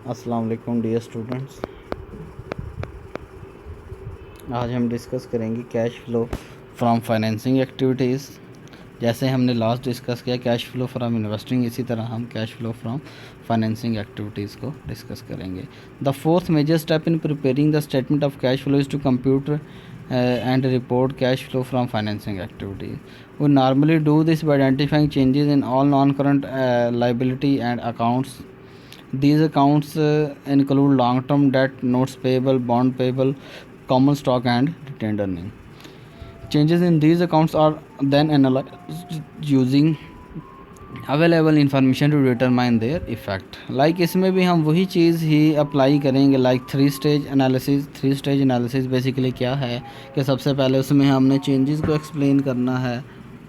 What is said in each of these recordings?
अस्सलाम वालेकुम dear students. आज हम डिस्कस करेंगे cash flow from financing activities. जैसे हमने लास्ट डिस्कस किया कैश फ्लो फ्रॉम इन्वेस्टिंग, इसी तरह हम cash flow from financing activities को डिस्कस करेंगे। The fourth major step in preparing the statement of cash flow is to compute and report cash flow from financing activities. We normally do this by identifying changes in all non-current liability and accounts. These accounts include long-term debt, notes payable, bond payable, common stock, and retained earning. Changes in these accounts are then analyzed using available information to determine their effect. Like इसमें भी हम वही चीज़ ही apply करेंगे, like three stage analysis. Three stage analysis basically क्या है कि सबसे पहले उसमें हमने चेंजेस को एक्सप्लेन करना है,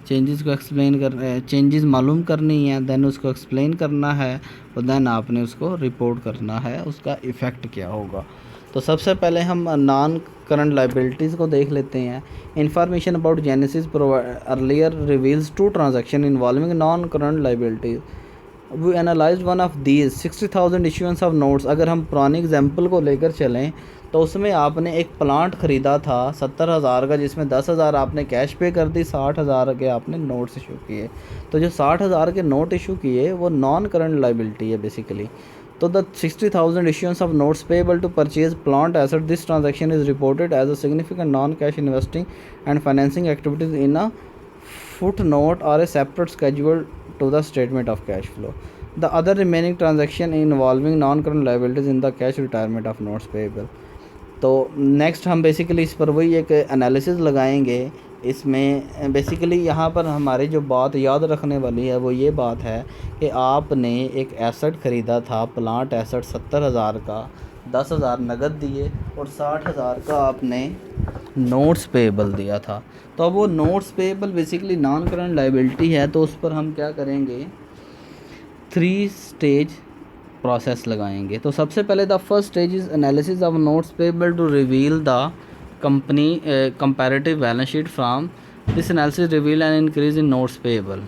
चेंजेस मालूम करनी है, देन उसको एक्सप्लेन करना है और देन आपने उसको रिपोर्ट करना है उसका इफ़ेक्ट क्या होगा। तो सबसे पहले हम नॉन करंट लाइबिलिटीज़ को देख लेते हैं। Information about Genesis earlier reveals two transaction involving non current liabilities. We analyze one of these 60,000 issuances of notes. अगर हम पुरानी एग्जांपल को लेकर चलें तो उसमें आपने एक प्लांट ख़रीदा था 70,000 का, जिसमें 10,000 आपने कैश पे कर दी, 60,000 के आपने नोट्स इशू किए। तो जो 60,000 के नोट इशू किए वो नॉन करंट लाइबिलिटी है बेसिकली। तो the 60,000 issuance of notes payable to purchase plant asset, this transaction is reported as a significant non-cash investing and financing activities in a footnote or a separate schedule to the statement of cash flow. The other remaining transaction involving non-current liabilities in the cash retirement of notes payable. तो next हम basically इस पर वही एक analysis लगाएंगे। इसमें basically यहाँ पर हमारी जो बात याद रखने वाली है वो ये बात है कि आपने एक एसेट ख़रीदा था, प्लांट एसेट 70,000 का, 10,000 नगद दिए और 60,000 का आपने नोट्स पेएबल दिया था। तो अब वो notes payable basically non current liability है, तो उस पर हम क्या करेंगे, थ्री स्टेज प्रोसेस लगाएंगे। तो सबसे पहले the first stage is analysis of notes payable to reveal the company comparative balance sheet from this analysis reveal an increase in notes payable.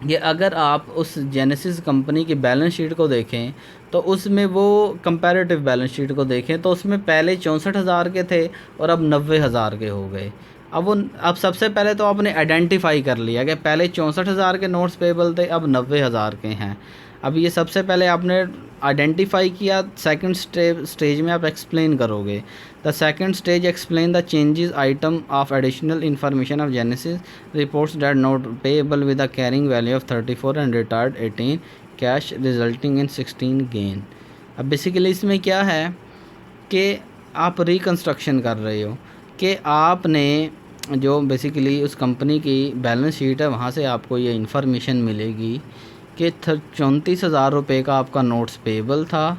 ये अगर आप उस जेनेसिस कंपनी की बैलेंस शीट को देखें तो उसमें वो कंपैरेटिव बैलेंस शीट को देखें तो उसमें पहले 64,000 के थे और अब 90,000 के हो गए। अब सबसे पहले तो आपने आइडेंटिफाई कर लिया कि पहले 64,000 के नोट्स पेबल थे, अब 90,000 के हैं। अब ये सबसे पहले आपने आइडेंटिफाई किया, सेकंड स्टेज में आप एक्सप्लेन करोगे। The second stage explain the changes item of additional information of genesis reports that note payable with the carrying value of 34 and retired 18 cash resulting in 16 gain. अब basically इसमें क्या है कि आप reconstruction कर रहे हो कि आपने जो बेसिकली उस कंपनी की बैलेंस शीट है वहाँ से आपको ये इन्फॉर्मेशन मिलेगी कि 34,000 रुपये का आपका नोट्स पेएबल था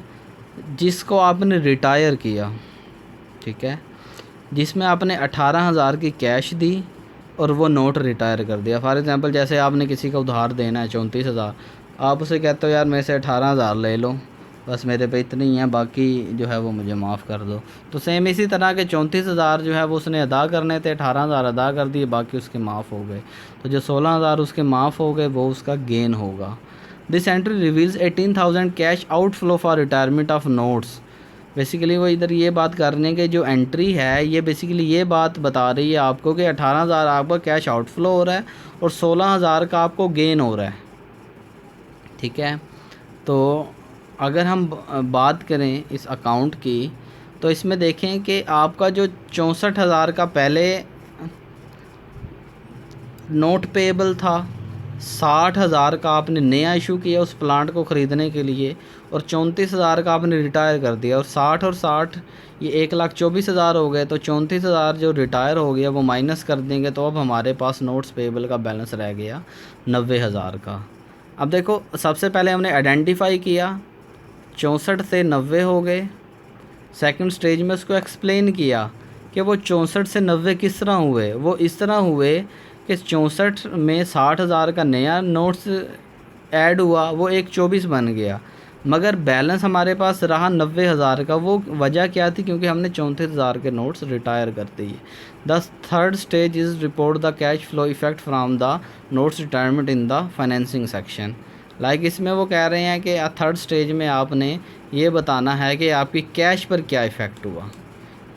जिसको आपने रिटायर किया, ठीक है, जिसमें आपने 18,000 की कैश दी और वो नोट रिटायर कर दिया। फॉर एग्ज़ाम्पल जैसे आपने किसी का उधार देना है 34,000, आप उसे कहते हो यार मेरे से 18,000 ले लो, बस मेरे पे इतनी ही है, बाकी जो है वो मुझे माफ़ कर दो। तो सेम इसी तरह के 34,000 जो है वो उसने अदा करने थे, 18,000 अदा कर दिए, बाकी उसके माफ़ हो गए। तो जो 16,000 उसके माफ़ हो गए वो उसका गेन होगा। This entry reveals 18,000 cash outflow for retirement of notes. Basically वो इधर ये बात करने के जो एंट्री है ये बेसिकली ये बात बता रही है आपको कि 18,000 आपका कैश आउटफ्लो हो रहा है और 16,000 का आपको गेन हो रहा है, ठीक है। तो अगर हम बात करें इस अकाउंट की तो इसमें देखें कि आपका जो 64,000 का पहले नोट पेएबल था, 60,000 का आपने नया इशू किया उस प्लांट को ख़रीदने के लिए और 34,000 का आपने रिटायर कर दिया, और 60 और 60 ये 1,24,000 हो गए। तो 34,000 जो रिटायर हो गया वो माइनस कर देंगे, तो अब हमारे पास नोट्स पेएबल का बैलेंस रह गया 90,000 का। अब देखो सबसे पहले हमने आइडेंटिफाई किया, 64 से 90 हो गए। सेकंड स्टेज में उसको एक्सप्लेन किया कि वो 64 से 90 किस तरह हुए। वो इस तरह हुए कि 64 में 60,000 का नया नोट्स ऐड हुआ, वो 124 बन गया, मगर बैलेंस हमारे पास रहा 90,000 का। वो वजह क्या थी, क्योंकि हमने 34,000 के नोट्स रिटायर कर दिए। The third stage is report the cash flow effect from the notes retirement in the financing section. Like इसमें वो कह रहे हैं कि थर्ड स्टेज में आपने ये बताना है कि आपकी कैश पर क्या इफ़ेक्ट हुआ।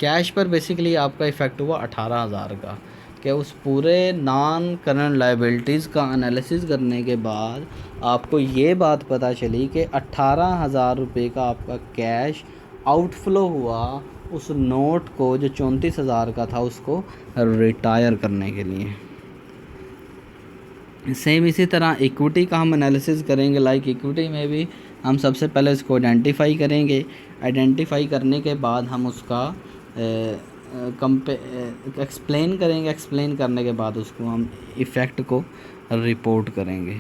कैश पर बेसिकली आपका इफ़ेक्ट हुआ 18,000 का, कि उस पूरे नॉन करंट लायबिलिटीज़ का एनालिसिस करने के बाद आपको ये बात पता चली कि 18,000 रुपये का आपका कैश आउटफ्लो हुआ उस नोट को जो 34,000 का था उसको रिटायर करने के लिए। सेम इसी तरह इक्विटी का हम एनालिसिस करेंगे। लाइक इक्विटी में भी हम सबसे पहले इसको आइडेंटिफाई करेंगे। आइडेंटिफाई करने के बाद हम उसका एक्सप्लेन करेंगे। एक्सप्लेन करने के बाद उसको हम इफ़ेक्ट को रिपोर्ट करेंगे।